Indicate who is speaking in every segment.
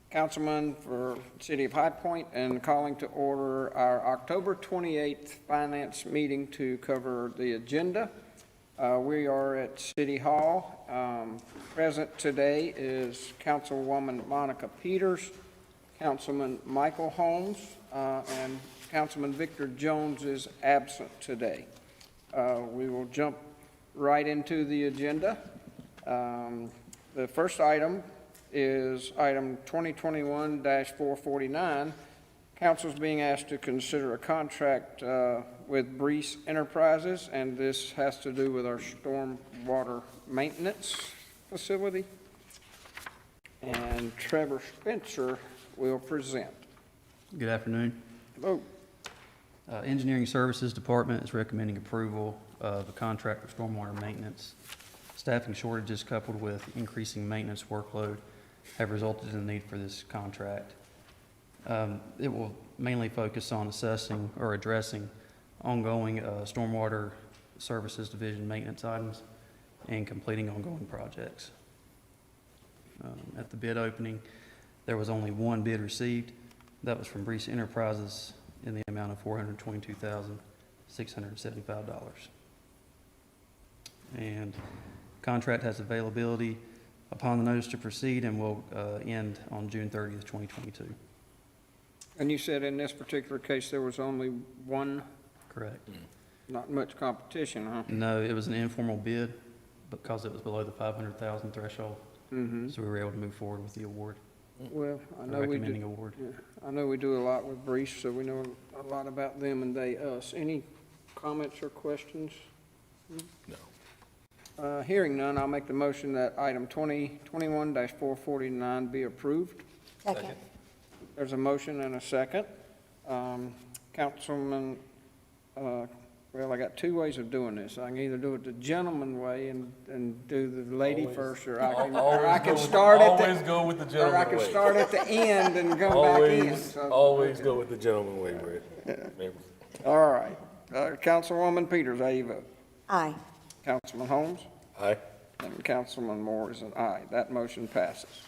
Speaker 1: Councilman for City of High Point, and calling to order our October 28th Finance meeting to cover the agenda. We are at City Hall. Present today is Councilwoman Monica Peters, Councilman Michael Holmes, and Councilman Victor Jones is absent today. We will jump right into the agenda. The first item is item 2021-449. Council's being asked to consider a contract with Breeze Enterprises, and this has to do with our stormwater maintenance facility. And Trevor Spencer will present.
Speaker 2: Good afternoon.
Speaker 1: Hello.
Speaker 2: Engineering Services Department is recommending approval of a contract for stormwater maintenance. Staffing shortages coupled with increasing maintenance workload have resulted in the need for this contract. It will mainly focus on assessing or addressing ongoing stormwater services division maintenance items and completing ongoing projects. At the bid opening, there was only one bid received. That was from Breeze Enterprises in the amount of $422,675. And contract has availability upon the notice to proceed and will end on June 30th, 2022.
Speaker 1: And you said in this particular case there was only one?
Speaker 2: Correct.
Speaker 1: Not much competition, huh?
Speaker 2: No, it was an informal bid because it was below the 500,000 threshold.
Speaker 1: Mm-hmm.
Speaker 2: So we were able to move forward with the award.
Speaker 1: Well, I know we
Speaker 2: Recommending
Speaker 1: do.
Speaker 2: award.
Speaker 1: Yeah, I know we do a lot with Breeze, so we know a lot about them and they us. Any comments or questions?
Speaker 3: No.
Speaker 1: Hearing none, I'll make the motion that item 2021-449 be approved.
Speaker 3: Second.
Speaker 1: There's a motion and a second. Councilman, well, I got two ways of doing this. I can either do it the gentleman way and do the lady first, or I can start at the...
Speaker 3: Always go with the
Speaker 1: Or I
Speaker 3: gentleman
Speaker 1: can
Speaker 3: way.
Speaker 1: start at the end and come back in. So-
Speaker 3: Always go with the gentleman way, Brett.
Speaker 1: All right. Councilwoman Peters, how you vote?
Speaker 4: Aye.
Speaker 1: Councilman Holmes?
Speaker 3: Aye.
Speaker 1: And Councilman Moore is an aye. That motion passes.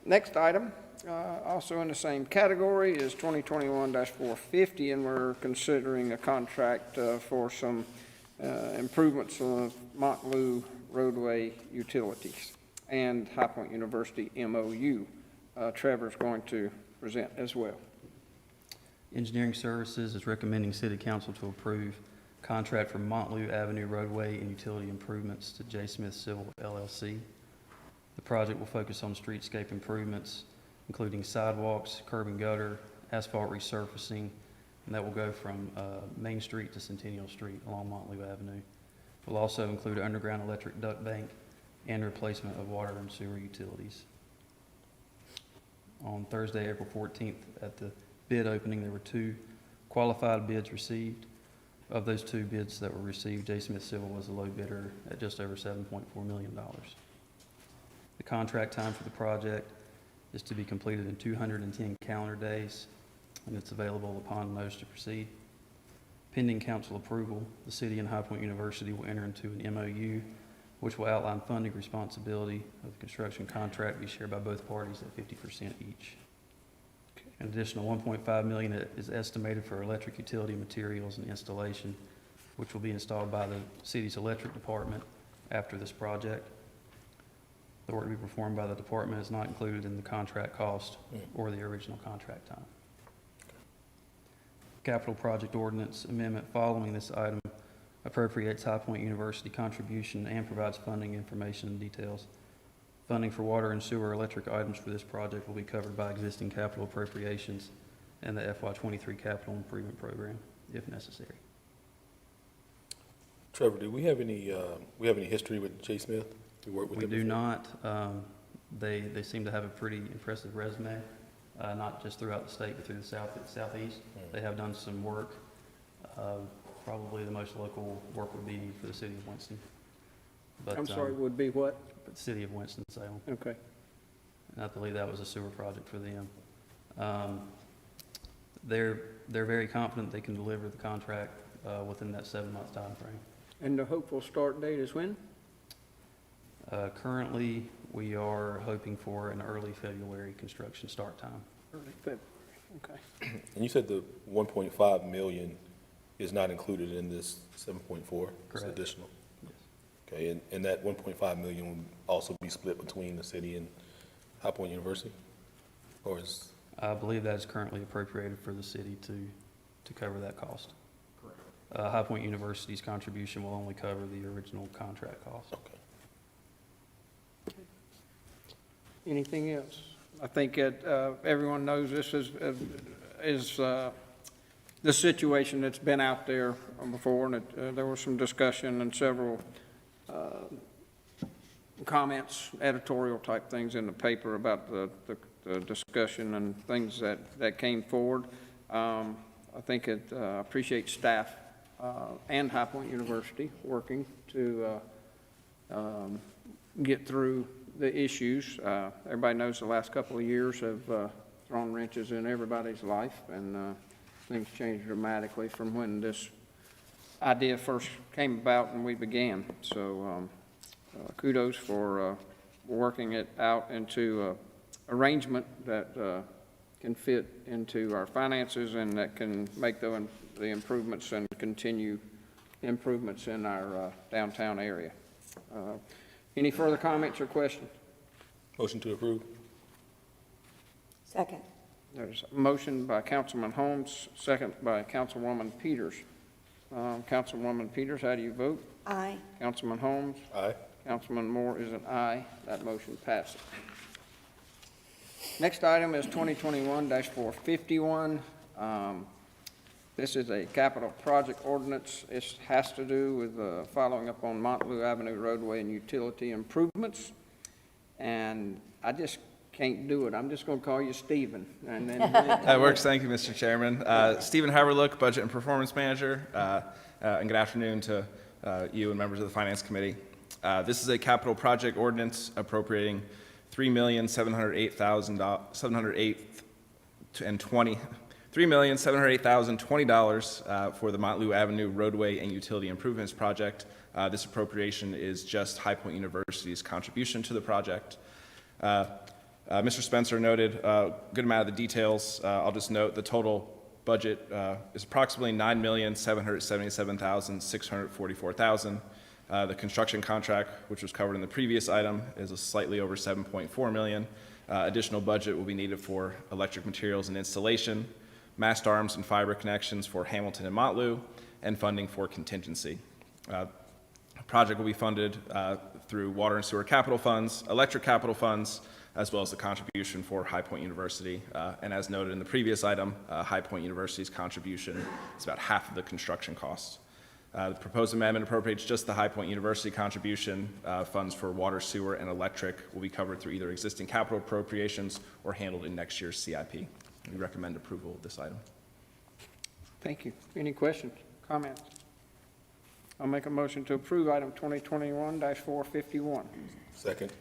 Speaker 1: Next item, also in the same category, is 2021-450, and we're considering a contract for some improvements of Montlou roadway utilities and High Point University MOU. Trevor's going to present as well.
Speaker 2: Engineering Services is recommending City Council to approve contract for Montlou Avenue roadway and utility improvements to J. Smith Civil LLC. The project will focus on streetscape improvements, including sidewalks, curb and gutter, asphalt resurfacing, and that will go from Main Street to Centennial Street along Montlou Avenue. It will also include underground electric duct bank and replacement of water and sewer utilities. On Thursday, April 14th, at the bid opening, there were 2 qualified bids received. Of those 2 bids that were received, J. Smith Civil was the low bidder at just over $7.4 million. The contract time for the project is to be completed in 210 calendar days, and it's available upon notice to proceed. Pending council approval, the city and High Point University will enter into an MOU, which will outline funding responsibility of the construction contract be shared by both parties at 50% each. An additional $1.5 million is estimated for electric utility materials and installation, which will be installed by the city's electric department after this project. The work to be performed by the department is not included in the contract cost or the original contract time. Capital Project Ordinance amendment following this item appropriates High Point University contribution and provides funding information and details. Funding for water and sewer electric items for this project will be covered by existing capital appropriations and the FY23 capital improvement program, if necessary.
Speaker 3: Trevor, do we have any history with J. Smith? We work with
Speaker 2: We
Speaker 3: them
Speaker 2: do
Speaker 3: before?
Speaker 2: not. They seem to have a pretty impressive resume, not just throughout the state, but through the southeast. They have done some work. Probably the most local work would be for the city of Winston. But,
Speaker 1: I'm sorry, would be what?
Speaker 2: the city of Winston-Salem.
Speaker 1: Okay.
Speaker 2: And I believe that was a sewer project for them. They're very confident they can deliver the contract within that 7-month time frame.
Speaker 1: And the hopeful start date is when?
Speaker 2: Currently, we are hoping for an early February construction start time.
Speaker 1: Early February, okay.
Speaker 3: And you said the 1.5 million is not included in this 7.4? It's
Speaker 2: Correct.
Speaker 3: additional?
Speaker 2: Yes.
Speaker 3: Okay, and that 1.5 million will also be split between the city and High Point University? Or is,
Speaker 2: I believe that is currently appropriated for the city to cover that cost.
Speaker 1: Correct.
Speaker 2: High Point University's contribution will only cover the original contract cost.
Speaker 3: okay.
Speaker 1: Anything else? I think everyone knows this is the situation that's been out there before, and there was some discussion and several comments, editorial type things in the paper about the discussion and things that came forward. I think I appreciate staff and High Point University working to get through the issues. Everybody knows the last couple of years have thrown wrenches in everybody's life, and things changed dramatically from when this idea first came about and we began. So kudos for working it out into arrangement that can fit into our finances and that can make the improvements and continue improvements in our downtown area. Any further comments or questions?
Speaker 3: Motion to approve?
Speaker 4: Second.
Speaker 1: There's a motion by Councilman Holmes, second by Councilwoman Peters. Councilwoman Peters, how do you vote?
Speaker 4: Aye.
Speaker 1: Councilman Holmes?
Speaker 3: Aye.
Speaker 1: Councilman Moore is an aye. That motion passes. Next item is 2021-451. This is a capital project ordinance. It has to do with following up on Montlou Avenue roadway and utility improvements. And I just can't do it. I'm just going to call you Stephen. And then
Speaker 5: That works. Thank you, Mr. Chairman. Stephen Haverlook, Budget and Performance Manager, and good afternoon to you and members of the Finance Committee. This is a capital project ordinance appropriating $3,708,020 for the Montlou Avenue roadway and utility improvements project. This appropriation is just High Point University's contribution to the project. Mr. Spencer noted a good amount of the details. I'll just note the total budget is approximately $9,777,644,000. The construction contract, which was covered in the previous item, is a slightly over $7.4 million. Additional budget will be needed for electric materials and installation, mast arms and fiber connections for Hamilton and Montlou, and funding for contingency. The project will be funded through water and sewer capital funds, electric capital funds, as well as the contribution for High Point University. And as noted in the previous item, High Point University's contribution is about half of the construction costs. The proposed amendment appropriates just the High Point University contribution. Funds for water, sewer, and electric will be covered through either existing capital appropriations or handled in next year's CIP. We recommend approval of this item.
Speaker 1: Thank you. Any questions, comments? I'll make a motion to approve item 2021-451.
Speaker 3: Second?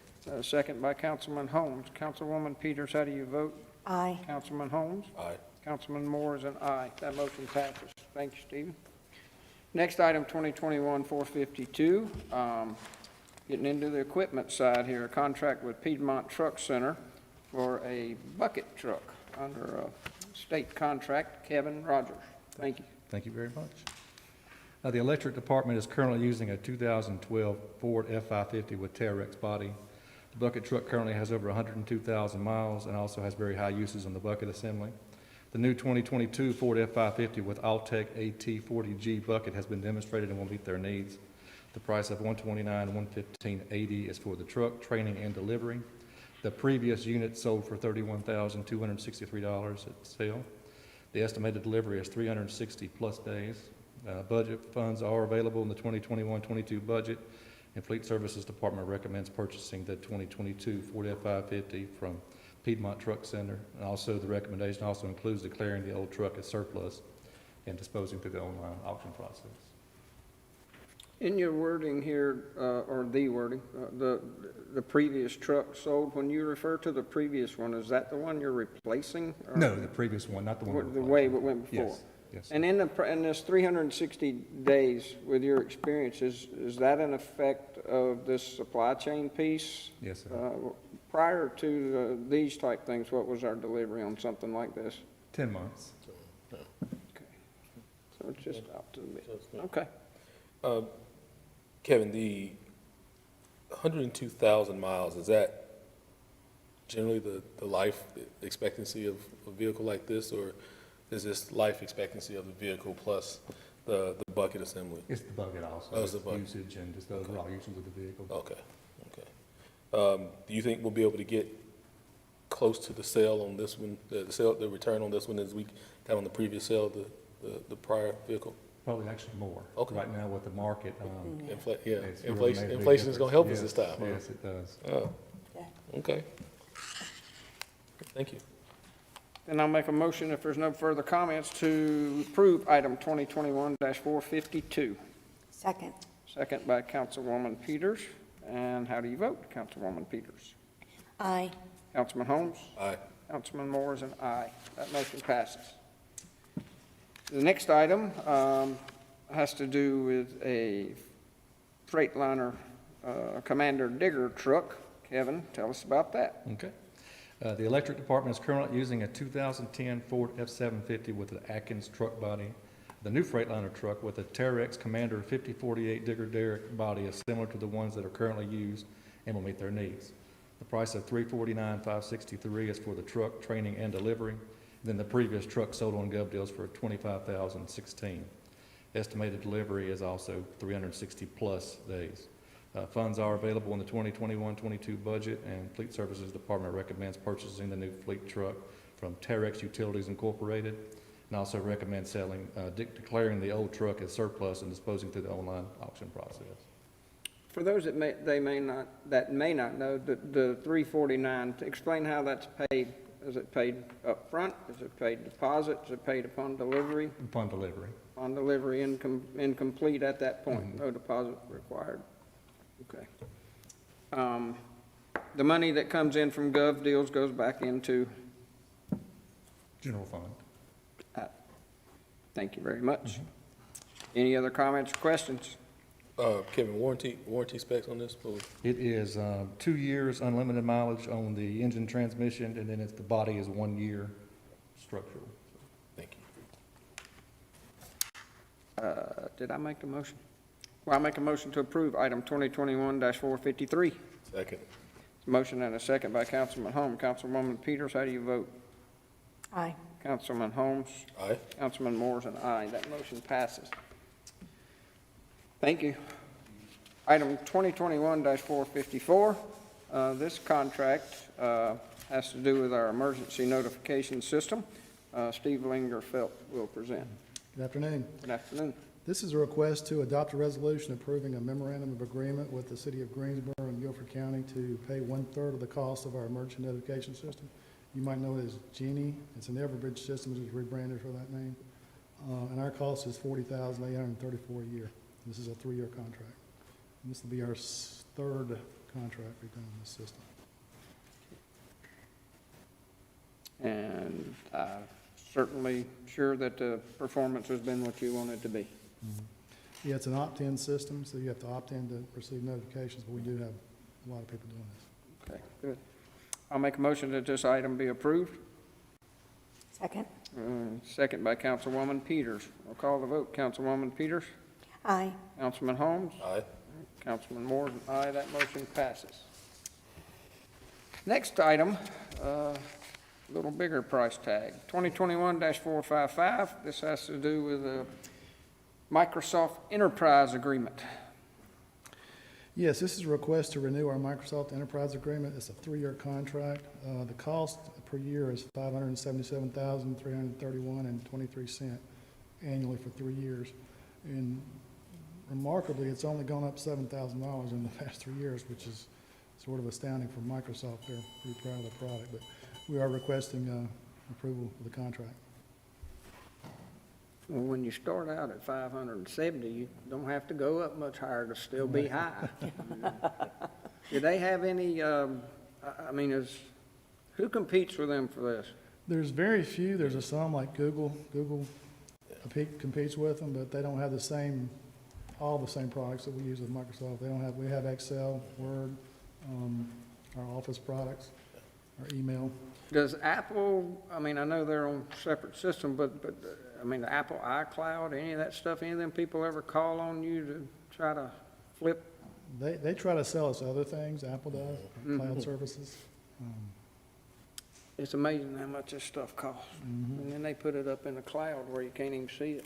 Speaker 1: Second by Councilman Holmes. Councilwoman Peters, how do you vote?
Speaker 4: Aye.
Speaker 1: Councilman Holmes?
Speaker 3: Aye.
Speaker 1: Councilman Moore is an aye. That motion passes. Thank you, Stephen. Next item, 2021-452. Getting into the equipment side here, a contract with Piedmont Truck Center for a bucket truck under a state contract. Kevin Rogers. Thank you.
Speaker 6: Thank you very much. The electric department is currently using a 2012 Ford F-550 with Terex body. The bucket truck currently has over 102,000 miles and also has very high uses on the bucket assembly. The new 2022 Ford F-550 with Altec AT40G bucket has been demonstrated and will meet their needs. The price of $129,115.80 is for the truck, training, and delivery. The previous unit sold for $31,263 at sale. The estimated delivery is 360 plus days. Budget funds are available in the 2021-22 budget, and Fleet Services Department recommends purchasing the 2022 Ford F-550 from Piedmont Truck Center. And also the recommendation also includes declaring the old truck as surplus and disposing through the online auction process.
Speaker 1: In your wording here, or the wording, the previous truck sold, when you refer to the previous one, is that the one you're replacing? Or
Speaker 6: No, the previous one, not the one.
Speaker 1: the way it went before?
Speaker 6: Yes. yes.
Speaker 1: And in this 360 days, with your experience, is that an effect of this supply chain piece?
Speaker 6: Yes, sir.
Speaker 1: Prior to these type things, what was our delivery on something like this?
Speaker 6: 10 months.
Speaker 1: Okay. So it's just up to the bid. Okay.
Speaker 3: Kevin, the 102,000 miles, is that generally the life expectancy of a vehicle like this, or is this life expectancy of the vehicle plus the bucket assembly?
Speaker 6: It's the bucket also.
Speaker 3: Oh, it's the
Speaker 6: It's
Speaker 3: bucket.
Speaker 6: usage and just the overall usage of the vehicle.
Speaker 3: Okay, do you think we'll be able to get close to the sale on this one, the return on this one as we got on the previous sale, the prior vehicle?
Speaker 6: Probably actually more.
Speaker 3: Okay.
Speaker 6: Right now with the market,
Speaker 3: It's
Speaker 6: really
Speaker 3: inflation,
Speaker 6: made a big
Speaker 3: inflation is gonna help us
Speaker 6: difference.
Speaker 3: this time, huh?
Speaker 6: Yes, it does.
Speaker 3: Oh, okay. Thank you.
Speaker 1: Then I'll make a motion, if there's no further comments, to approve item 2021-452.
Speaker 4: Second.
Speaker 1: Second by Councilwoman Peters. And how do you vote, Councilwoman Peters?
Speaker 4: Aye.
Speaker 1: Councilman Holmes?
Speaker 3: Aye.
Speaker 1: Councilman Moore is an aye. That motion passes. The next item has to do with a Freightliner Commander digger truck. Kevin, tell us about that.
Speaker 6: Okay. The electric department is currently using a 2010 Ford F-750 with an Atkins truck body. The new Freightliner truck with a Terex Commander 5048 digger derrick body is similar to the ones that are currently used and will meet their needs. The price of $349,563 is for the truck, training, and delivery. Then the previous truck sold on Gov Deals for $25,016. Estimated delivery is also 360-plus days. Funds are available in the 2021-22 budget, and Fleet Services Department recommends purchasing the new fleet truck from Terex Utilities Incorporated, and also recommends declaring the old truck as surplus and disposing through the online auction process.
Speaker 1: For those that may not know, the 349, explain how that's paid. Is it paid up front? Is it paid deposit? Is it paid upon delivery?
Speaker 6: Upon delivery.
Speaker 1: On delivery, incomplete at that point, no deposit required. Okay. The money that comes in from Gov Deals goes back into,
Speaker 6: General fund.
Speaker 1: thank you very much. Any other comments or questions?
Speaker 3: Kevin, warranty specs on this, please?
Speaker 6: It is 2 years unlimited mileage on the engine transmission, and then the body is 1 year structural.
Speaker 3: Thank you.
Speaker 1: Did I make the motion? Well, I make a motion to approve item 2021-453.
Speaker 3: Second.
Speaker 1: Motion and a second by Councilman Holmes. Councilwoman Peters, how do you vote?
Speaker 4: Aye.
Speaker 1: Councilman Holmes?
Speaker 3: Aye.
Speaker 1: Councilman Moore is an aye. That motion passes. Thank you. Item 2021-454. This contract has to do with our emergency notification system. Steve Lingerfelt will present.
Speaker 7: Good afternoon.
Speaker 1: Good afternoon.
Speaker 7: This is a request to adopt a resolution approving a memorandum of agreement with the City of Greensboro and Guilford County to pay 1/3 of the cost of our emergency notification system. You might know it as Genie. It's an Everbridge system, which is rebranded for that name. And our cost is $40,834 a year. This is a 3-year contract. And this will be our third contract we've done on this system.
Speaker 1: And certainly sure that the performance has been what you wanted to be.
Speaker 7: Yeah, it's an opt-in system, so you have to opt in to receive notifications, but we do have a lot of people doing this.
Speaker 1: Okay, good. I'll make a motion that this item be approved.
Speaker 4: Second.
Speaker 1: Second by Councilwoman Peters. I'll call the vote. Councilwoman Peters?
Speaker 4: Aye.
Speaker 1: Councilman Holmes?
Speaker 3: Aye.
Speaker 1: Councilman Moore is an aye. That motion passes. Next item, a little bigger price tag, 2021-455. This has to do with a Microsoft Enterprise Agreement.
Speaker 7: Yes, this is a request to renew our Microsoft Enterprise Agreement. It's a 3-year contract. The cost per year is $577,331.23 annually for 3 years. And remarkably, it's only gone up $7,000 in the past 3 years, which is sort of astounding for Microsoft. They're pretty proud of the product, but we are requesting approval of the contract.
Speaker 1: Well, when you start out at 570, you don't have to go up much higher to still be high. Do they have any, who competes with them for this?
Speaker 7: There's very few. There's some like Google competes with them, but they don't have the same, all the same products that we use with Microsoft. We have Excel, Word, our Office products, our email.
Speaker 1: Does Apple, I mean, I know they're on separate system, but, I mean, the Apple iCloud, any of that stuff, any of them people ever call on you to try to flip?
Speaker 7: They try to sell us other things, Apple does, cloud services.
Speaker 1: It's amazing how much this stuff costs. And then they put it up in the cloud where you can't even see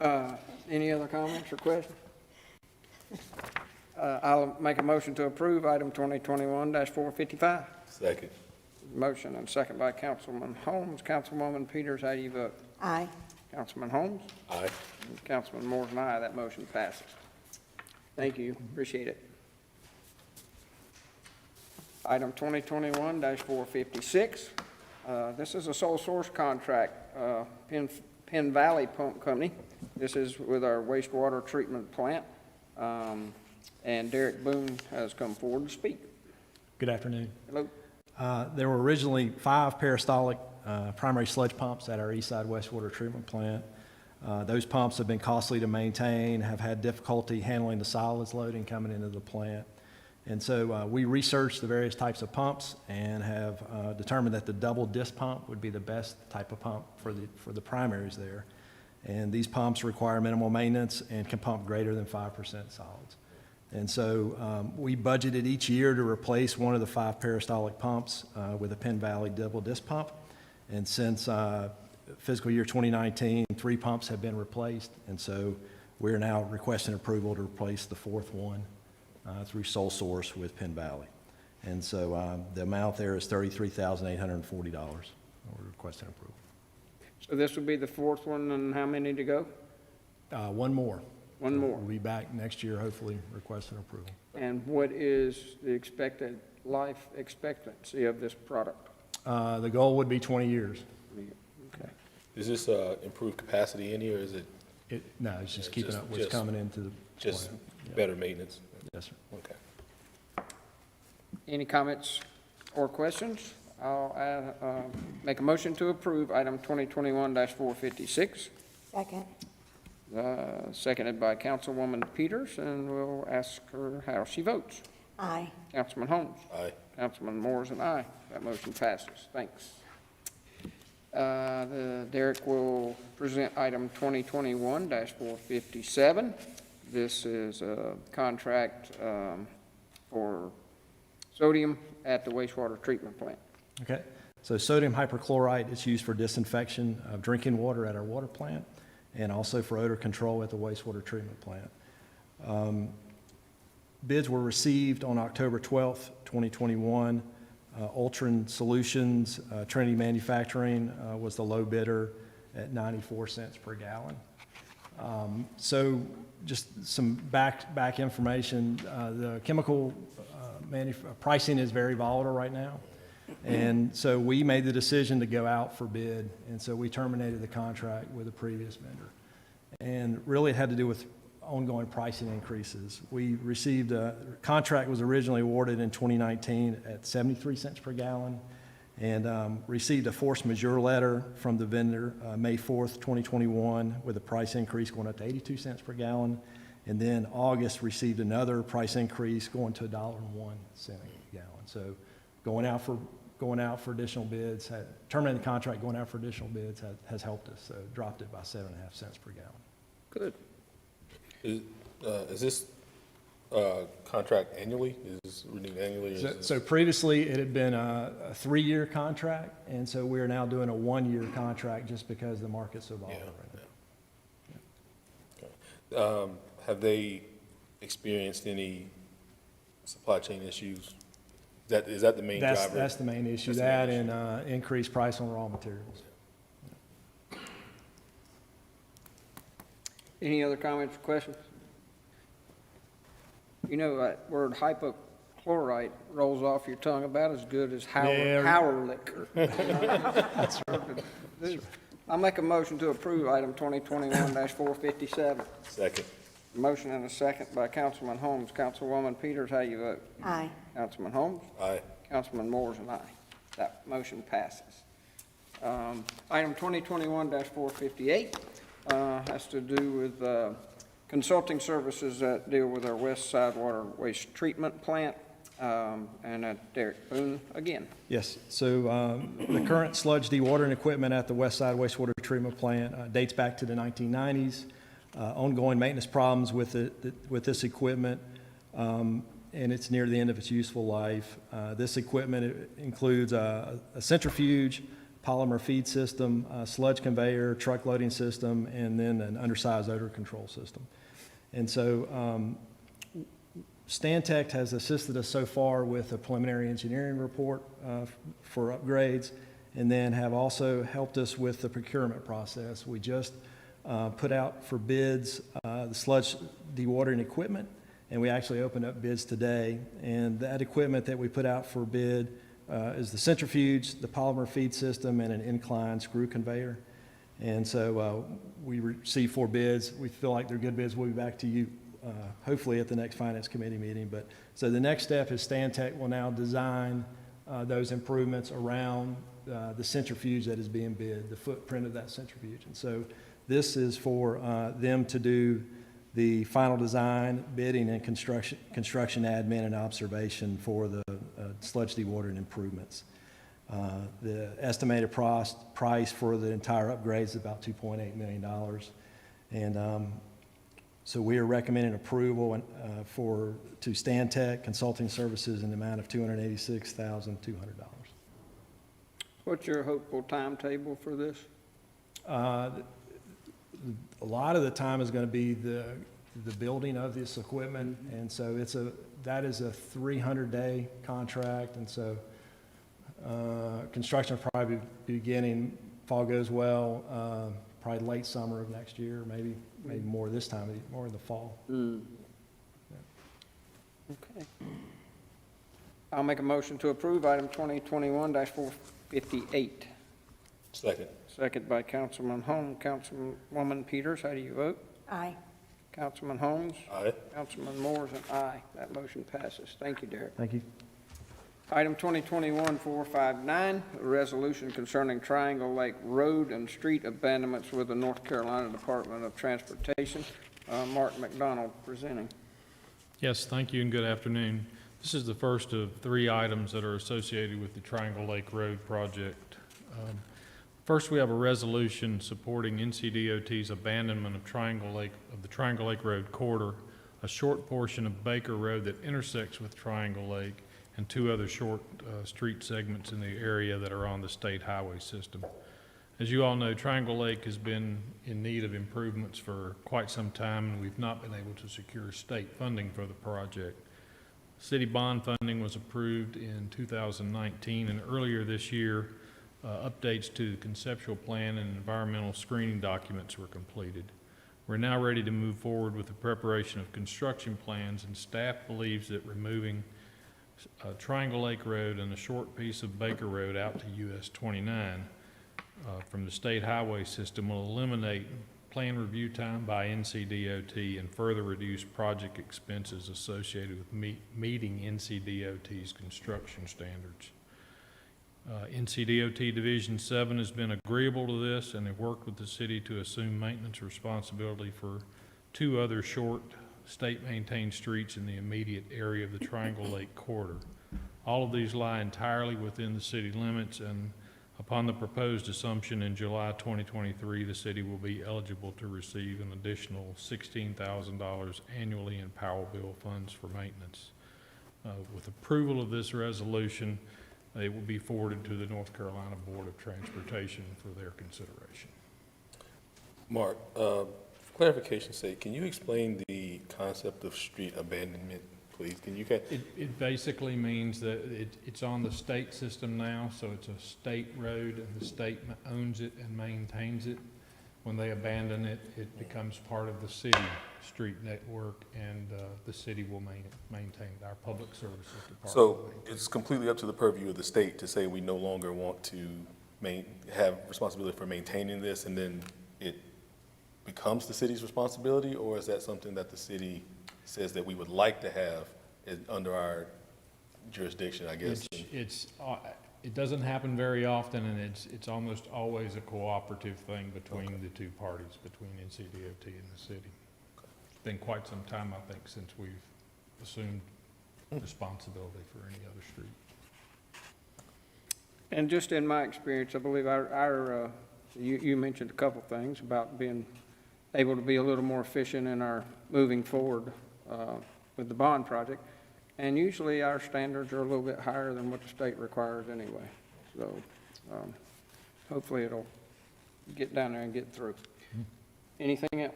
Speaker 1: it. Any other comments or questions? I'll make a motion to approve item 2021-455.
Speaker 3: Second.
Speaker 1: Motion and second by Councilman Holmes. Councilwoman Peters, how do you vote?
Speaker 4: Aye.
Speaker 1: Councilman Holmes?
Speaker 3: Aye.
Speaker 1: And Councilman Moore and I, that motion passes. Thank you, appreciate it. Item 2021-456. This is a sole source contract, Penn Valley Pump Company. This is with our wastewater treatment plant. And Derek Boone has come forward to speak.
Speaker 8: Good afternoon.
Speaker 1: Hello.
Speaker 8: There were originally 5 peristaltic primary sludge pumps at our Eastside wastewater treatment plant. Those pumps have been costly to maintain, have had difficulty handling the solids loading coming into the plant. And so we researched the various types of pumps and have determined that the double disc pump would be the best type of pump for the primaries there. And these pumps require minimal maintenance and can pump greater than 5% solids. And so we budgeted each year to replace one of the 5 peristaltic pumps with a Penn Valley double disc pump. And since fiscal year 2019, 3 pumps have been replaced. And so we're now requesting approval to replace the 4th one through sole source with Penn Valley. And so the amount there is $33,840. We're requesting approval.
Speaker 1: So this will be the 4th one, and how many to go?
Speaker 8: One more.
Speaker 1: One more.
Speaker 8: We'll be back next year, hopefully requesting approval.
Speaker 1: And what is the expected life expectancy of this product?
Speaker 8: The goal would be 20 years.
Speaker 1: Okay.
Speaker 3: Is this improved capacity in here, or is it
Speaker 8: No, it's just
Speaker 3: Yeah,
Speaker 8: keeping
Speaker 3: just-
Speaker 8: up what's
Speaker 3: just-
Speaker 8: coming into the
Speaker 3: just
Speaker 8: plant. Yeah.
Speaker 3: better maintenance?
Speaker 8: Yes, sir.
Speaker 3: Okay.
Speaker 1: Any comments or questions? I'll make a motion to approve item 2021-456.
Speaker 4: Second.
Speaker 1: Seconded by Councilwoman Peters, and we'll ask her how she votes.
Speaker 4: Aye.
Speaker 1: Councilman Holmes?
Speaker 3: Aye.
Speaker 1: Councilman Moore's and aye. That motion passes. Thanks. Derek will present item 2021-457. This is a contract for sodium at the wastewater treatment plant.
Speaker 8: Okay. So sodium hyperchlorite is used for disinfection of drinking water at our water plant and also for odor control at the wastewater treatment plant. Bids were received on October 12th, 2021. Ultron Solutions, Trinity Manufacturing was the low bidder at 94 cents per gallon. So just some back information. The chemical pricing is very volatile right now. And so we made the decision to go out for bid. And so we terminated the contract with the previous vendor. And really it had to do with ongoing pricing increases. We received contract was originally awarded in 2019 at 73 cents per gallon and received a force majeure letter from the vendor May 4th, 2021 with a price increase going up to 82 cents per gallon. And then August received another price increase going to $1.01 a gallon. So going out for additional bids, terminating the contract, going out for additional bids has helped us. So dropped it by 7.5 cents per gallon.
Speaker 1: Good.
Speaker 3: Is this contract annually? Is this renewed annually? Or is this-
Speaker 8: So previously, it had been a 3-year contract, and so we're now doing a 1-year contract just because the market's so volatile right now.
Speaker 3: Okay. Have they experienced any supply chain issues? Is that the main driver?
Speaker 8: That's the main issue,
Speaker 3: That's the
Speaker 8: that
Speaker 3: main
Speaker 8: and increased price on raw materials.
Speaker 1: Any other comments or questions? You know, that word hypochlorite rolls off your tongue about as good as
Speaker 8: Yeah.
Speaker 1: Howler liquor. That's right. I'll make a motion to approve item 2021-457.
Speaker 3: Second.
Speaker 1: Motion and a second by Councilman Holmes. Councilwoman Peters, how you vote?
Speaker 4: Aye.
Speaker 1: Councilman Holmes?
Speaker 3: Aye.
Speaker 1: Councilman Moore's and aye. That motion passes. Item 2021-458 has to do with consulting services that deal with our West Side Water Waste Treatment Plant, and at Derek Boone again.
Speaker 8: Yes, so the current sludge dewatering equipment at the West Side Wastewater Treatment Plant dates back to the 1990s. Ongoing maintenance problems with this equipment, and it's near the end of its useful life. This equipment includes a centrifuge, polymer feed system, sludge conveyor, truck loading system, and then an undersized odor control system. And so Stantec has assisted us so far with a preliminary engineering report for upgrades, and then have also helped us with the procurement process. We just put out for bids the sludge dewatering equipment, and we actually opened up bids today. And that equipment that we put out for bid is the centrifuge, the polymer feed system, and an incline screw conveyor. And so we received 4 bids. We feel like they're good bids. We'll be back to you hopefully at the next Finance Committee meeting. But so the next step is Stantec will now design those improvements around the centrifuge that is being bid, the footprint of that centrifuge. And so this is for them to do the final design, bidding, and construction admin and observation for the sludge dewatering improvements. The estimated price for the entire upgrade is about $2.8 million. And so we are recommending approval to Stantec Consulting Services in the amount of $286,200.
Speaker 1: What's your hopeful timetable for this?
Speaker 8: A lot of the time is going to be the building of this equipment, and so that is a 300-day contract, and so construction will probably be beginning, if all goes well, probably late summer of next year, maybe more this time, more in the fall.
Speaker 1: Okay. I'll make a motion to approve item 2021-458.
Speaker 3: Second.
Speaker 1: Second by Councilman Holmes. Councilwoman Peters, how do you vote?
Speaker 4: Aye.
Speaker 1: Councilman Holmes?
Speaker 3: Aye.
Speaker 1: Councilman Moore is an aye. That motion passes. Thank you, Derek.
Speaker 8: Thank you.
Speaker 1: Item 2021-459, a resolution concerning Triangle Lake Road and street abandonments with the North Carolina Department of Transportation. Mark McDonald presenting.
Speaker 9: Yes, thank you and good afternoon. This is the first of 3 items that are associated with the Triangle Lake Road project. First, we have a resolution supporting Ncdot's abandonment of the Triangle Lake Road corridor, a short portion of Baker Road that intersects with Triangle Lake, and 2 other short street segments in the area that are on the state highway system. As you all know, Triangle Lake has been in need of improvements for quite some time, and we've not been able to secure state funding for the project. City bond funding was approved in 2019, and earlier this year, updates to the conceptual plan and environmental screening documents were completed. We're now ready to move forward with the preparation of construction plans, and staff believes that removing Triangle Lake Road and a short piece of Baker Road out to US 29 from the state highway system will eliminate plan review time by Ncdot and further reduce project expenses associated with meeting Ncdot's construction standards. Ncdot Division 7 has been agreeable to this, and have worked with the city to assume maintenance responsibility for 2 other short state-maintained streets in the immediate area of the Triangle Lake corridor. All of these lie entirely within the city limits, and upon the proposed assumption in July 2023, the city will be eligible to receive an additional $16,000 annually in Power Bill funds for maintenance. With approval of this resolution, it will be forwarded to the North Carolina Board of Transportation for their consideration.
Speaker 3: Mark, for clarification's sake, can you explain the concept of street abandonment, please?
Speaker 9: It basically means that it's on the state system now, so it's a state road, and the state owns it and maintains it. When they abandon it, it becomes part of the city street network, and the city will maintain it, our public services department.
Speaker 3: So it's completely up to the purview of the state to say we no longer want to have responsibility for maintaining this, and then it becomes the city's responsibility, or is that something that the city says that we would like to have under our jurisdiction, I guess?
Speaker 9: It doesn't happen very often, and it's almost always a cooperative thing between the two parties, between NCDOT and the city. It's been quite some time, I think, since we've assumed responsibility for any other street.
Speaker 1: And just in my experience, I believe you mentioned a couple things about being able to be a little more efficient in our moving forward with the bond project. And usually our standards are a little bit higher than what the state requires anyway. So hopefully it'll get down there and get through. Anything else?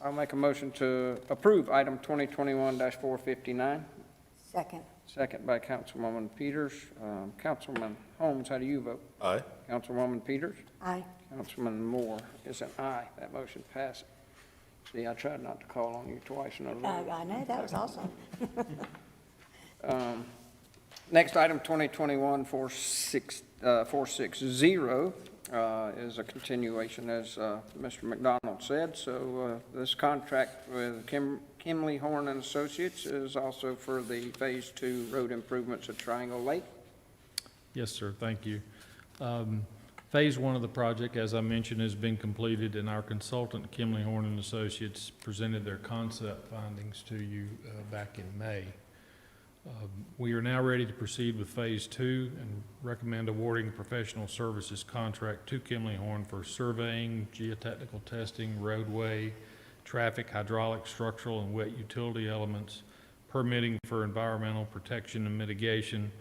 Speaker 1: I'll make a motion to approve item 2021-459.
Speaker 4: Second.
Speaker 1: Second by Councilwoman Peters. Councilman Holmes, how do you vote?
Speaker 3: Aye.
Speaker 1: Councilwoman Peters?
Speaker 4: Aye.
Speaker 1: Councilman Moore is an aye. That motion passes. See, I tried not to call on you twice in a row.
Speaker 4: I know, that was awesome.
Speaker 1: Next item, 2021-460, is a continuation, as Mr. McDonald said. So this contract with Kimley Horn and Associates is also for the Phase 2 road improvements at Triangle Lake.
Speaker 9: Yes, sir, thank you. Phase 1 of the project, as I mentioned, has been completed, and our consultant, Kimley Horn and Associates, presented their concept findings to you back in May. We are now ready to proceed with Phase 2 and recommend awarding a professional services contract to Kimley Horn for surveying, geotechnical testing, roadway, traffic, hydraulic, structural, and wet utility elements, permitting for environmental protection and mitigation,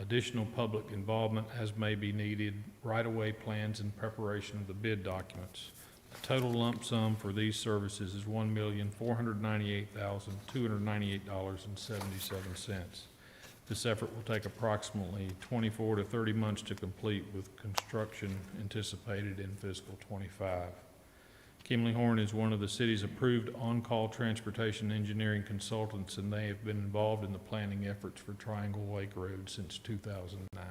Speaker 9: additional public involvement as may be needed, right-of-way plans, and preparation of the bid documents. The total lump sum for these services is $1,498,298.77. This effort will take approximately 24 to 30 months to complete, with construction anticipated in fiscal '25. Kimley Horn is one of the city's approved on-call transportation engineering consultants, and they have been involved in the planning efforts for Triangle Lake Road since 2009.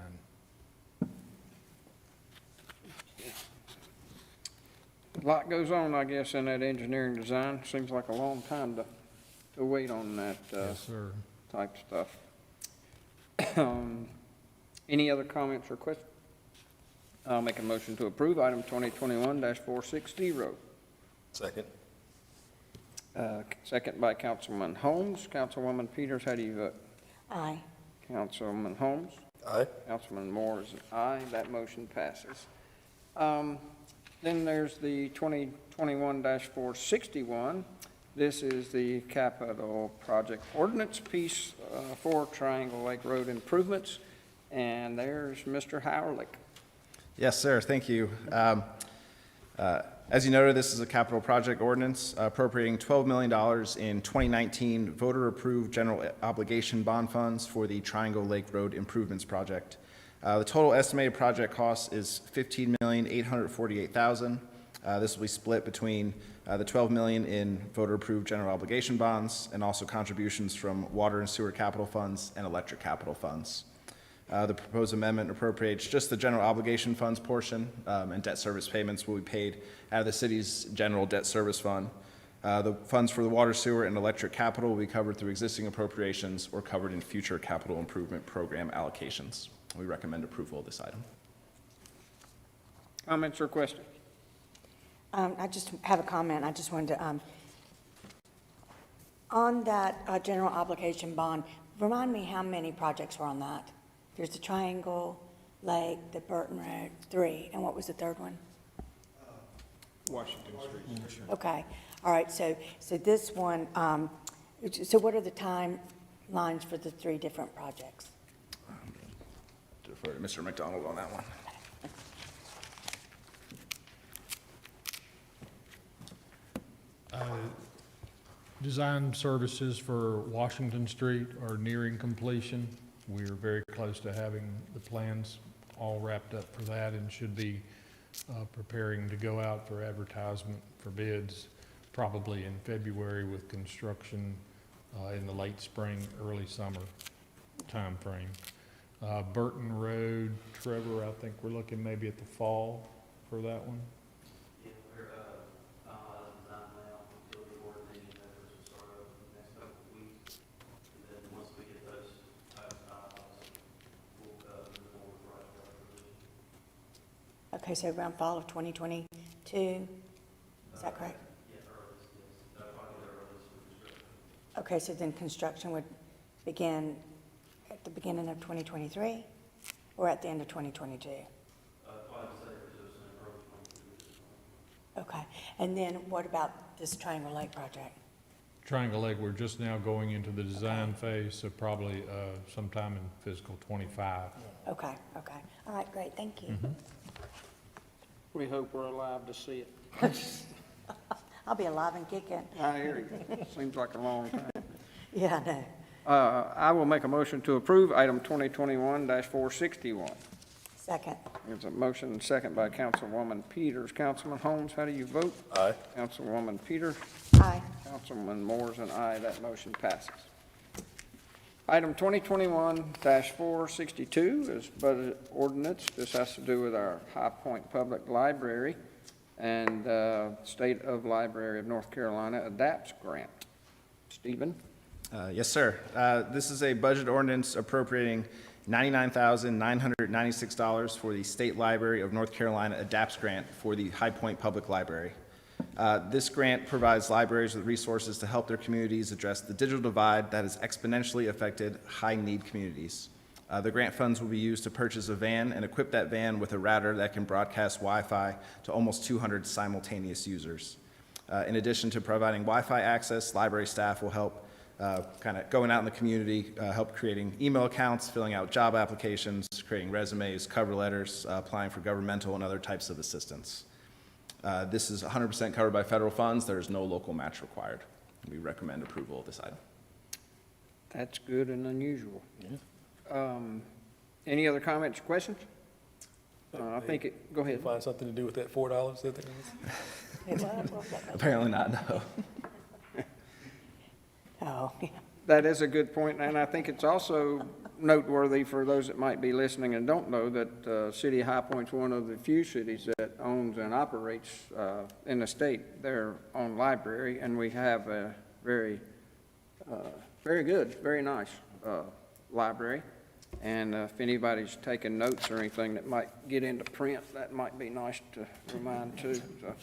Speaker 1: A lot goes on, I guess, in that engineering design. Seems like a long time to wait on that
Speaker 9: Yes, sir.
Speaker 1: type stuff. Any other comments or questions? I'll make a motion to approve item 2021-460.
Speaker 3: Second.
Speaker 1: Second by Councilman Holmes. Councilwoman Peters, how do you vote?
Speaker 4: Aye.
Speaker 1: Councilman Holmes?
Speaker 3: Aye.
Speaker 1: Councilman Moore is an aye. That motion passes. Then there's the 2021-461. This is the capital project ordinance piece for Triangle Lake Road improvements. And there's Mr. Howerlick.
Speaker 5: Yes, sir, thank you. As you noted, this is a capital project ordinance appropriating $12 million in 2019 voter-approved general obligation bond funds for the Triangle Lake Road Improvements Project. The total estimated project cost is $15,848,000. This will be split between the $12 million in voter-approved general obligation bonds and also contributions from water and sewer capital funds and electric capital funds. The proposed amendment appropriates just the general obligation funds portion, and debt service payments will be paid out of the city's general debt service fund. The funds for the water, sewer, and electric capital will be covered through existing appropriations or covered in future capital improvement program allocations. We recommend approval of this item.
Speaker 1: Comments or questions?
Speaker 4: I just have a comment. I just wanted to, on that general obligation bond, remind me how many projects were on that? There's the Triangle Lake, the Burton Road, 3, and what was the third one?
Speaker 5: Washington Street.
Speaker 4: Okay, all right, so this one, so what are the timelines for the 3 different projects?
Speaker 5: Defer to Mr. McDonald on that one.
Speaker 9: Design services for Washington Street are nearing completion. We're very close to having the plans all wrapped up for that and should be preparing to go out for advertisement for bids probably in February, with construction in the late spring, early summer timeframe. Burton Road, Trevor, I think we're looking maybe at the fall for that one.
Speaker 2: Yeah, we're finalizing design now, until the coordination efforts will start over in the next couple of weeks. And then once we get those finalized, we'll move forward
Speaker 4: Okay, so around fall of 2022, is that correct? Okay, so then construction would begin at the beginning of 2023 or at the end of 2022? Okay, and then what about this Triangle Lake project?
Speaker 9: Triangle Lake, we're just now going into the design phase, so probably sometime in fiscal '25.
Speaker 4: Okay, okay. All right, great, thank you.
Speaker 9: Mm-hmm.
Speaker 1: We hope we're alive to see it.
Speaker 4: I'll be alive and kicking.
Speaker 1: I hear you. Seems like a long time.
Speaker 4: Yeah, I know.
Speaker 1: I will make a motion to approve item 2021-461.
Speaker 4: Second.
Speaker 1: There's a motion and second by Councilwoman Peters. Councilman Holmes, how do you vote?
Speaker 3: Aye.
Speaker 1: Councilwoman Peters?
Speaker 4: Aye.
Speaker 1: Councilman Moores and I, that motion passes. Item 2021-462 is budget ordinance. This has to do with our High Point Public Library and State of Library of North Carolina ADAPTS grant. Stephen?
Speaker 5: Yes, sir. This is a budget ordinance appropriating $99,996 for the State Library of North Carolina ADAPTS grant for the High Point Public Library. This grant provides libraries with resources to help their communities address the digital divide that has exponentially affected high-need communities. The grant funds will be used to purchase a van and equip that van with a router that can broadcast Wi-Fi to almost 200 simultaneous users. In addition to providing Wi-Fi access, library staff will help kind of going out in the community, help creating email accounts, filling out job applications, creating resumes, cover letters, applying for governmental and other types of assistance. This is 100% covered by federal funds. There is no local match required. We recommend approval of this item.
Speaker 1: That's good and unusual. Any other comments or questions? I think it, go ahead.
Speaker 3: Find something to do with that $4 that there is?
Speaker 5: Apparently not, no.
Speaker 4: Oh, yeah.
Speaker 1: That is a good point, and I think it's also noteworthy for those that might be listening and don't know that City of High Point's one of the few cities that owns and operates in the state their own library, and we have a very, very good, very nice library. And if anybody's taking notes or anything that might get into print, that might be nice to remind too. So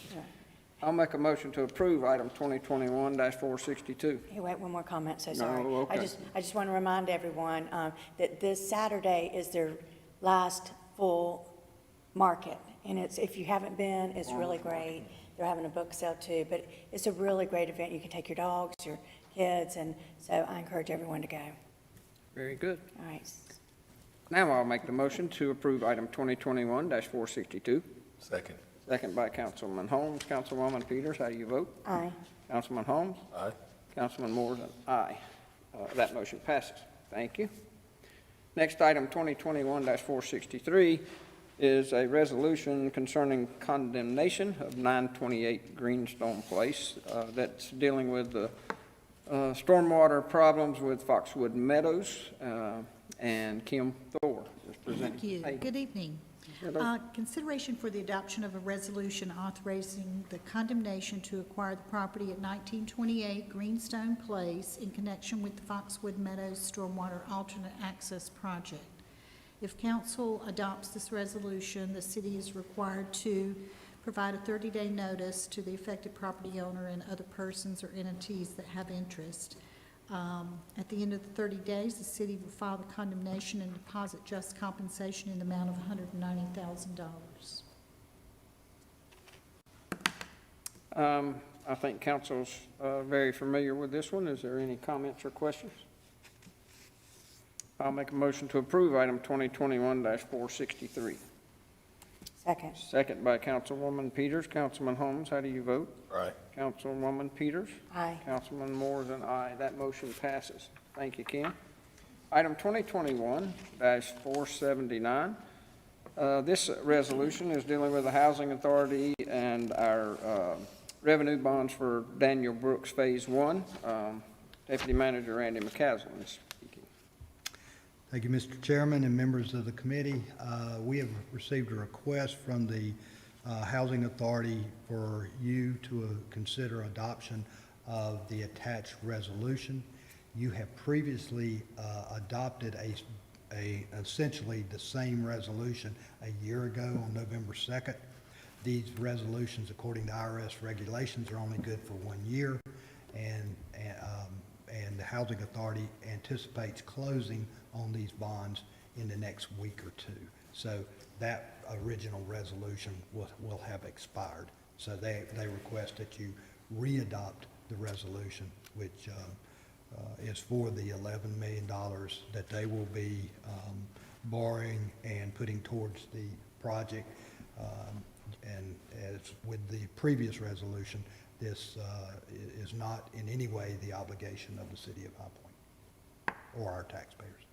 Speaker 1: I'll make a motion to approve item 2021-462.
Speaker 4: Hey, wait, one more comment, so sorry.
Speaker 1: No, okay.
Speaker 4: I just want to remind everyone that this Saturday is their last full market. And it's, if you haven't been, it's really great. They're having a book sale too, but it's a really great event. You can take your dogs, your kids, and so I encourage everyone to go.
Speaker 1: Very good.
Speaker 4: All right.
Speaker 1: Now I'll make the motion to approve item 2021-462.
Speaker 3: Second.
Speaker 1: Second by Councilman Holmes. Councilwoman Peters, how do you vote?
Speaker 4: Aye.
Speaker 1: Councilman Holmes?
Speaker 3: Aye.
Speaker 1: Councilman Moore, and aye. That motion passes. Thank you. Next item, 2021-463, is a resolution concerning condemnation of 928 Greenstone Place. That's dealing with the stormwater problems with Foxwood Meadows, and Kim Thor is presenting.
Speaker 10: Thank you.
Speaker 1: Hey.
Speaker 10: Good evening.
Speaker 1: Hello.
Speaker 10: Consideration for the adoption of a resolution authorizing the condemnation to acquire the property at 1928 Greenstone Place in connection with the Foxwood Meadows Stormwater Alternate Access Project. If council adopts this resolution, the city is required to provide a 30-day notice to the affected property owner and other persons or entities that have interest. At the end of the 30 days, the city will file the condemnation and deposit just compensation in the amount of $190,000.
Speaker 1: I think council's very familiar with this one. Is there any comments or questions? I'll make a motion to approve item 2021-463.
Speaker 4: Second.
Speaker 1: Second by Councilwoman Peters. Councilman Holmes, how do you vote?
Speaker 3: Aye.
Speaker 1: Councilwoman Peters?
Speaker 4: Aye.
Speaker 1: Councilman Moore is an aye. That motion passes. Thank you, Kim. Item 2021-479. This resolution is dealing with the Housing Authority and our revenue bonds for Daniel Brooks Phase 1. Deputy Manager Randy McCaslin is speaking.
Speaker 11: Thank you, Mr. Chairman and members of the committee. We have received a request from the Housing Authority for you to consider adoption of the attached resolution. You have previously adopted a essentially the same resolution a year ago on November 2nd. These resolutions, according to IRS regulations, are only good for 1 year, and the Housing Authority anticipates closing on these bonds in the next week or two. So that original resolution will have expired. So they request that you re-adopt the resolution, which is for the $11 million that they will be borrowing and putting towards the project. And as with the previous resolution, this is not in any way the obligation of the city of High Point or our taxpayers.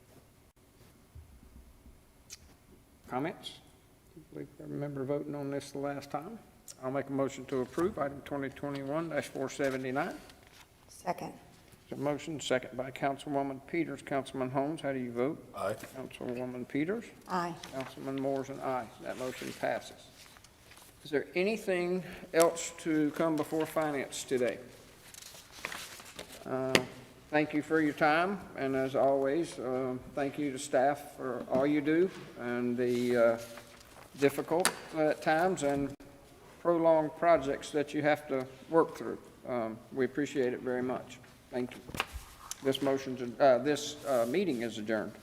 Speaker 1: Comments? I believe I remember voting on this the last time. I'll make a motion to approve item 2021-479.
Speaker 4: Second.
Speaker 1: There's a motion, second by Councilwoman Peters. Councilman Holmes, how do you vote?
Speaker 3: Aye.
Speaker 1: Councilwoman Peters?
Speaker 4: Aye.
Speaker 1: Councilman Moore's an aye. That motion passes. Is there anything else to come before finance today? Thank you for your time, and as always, thank you to staff for all you do and the difficult at times and prolonged projects that you have to work through. We appreciate it very much. Thank you. This meeting is adjourned.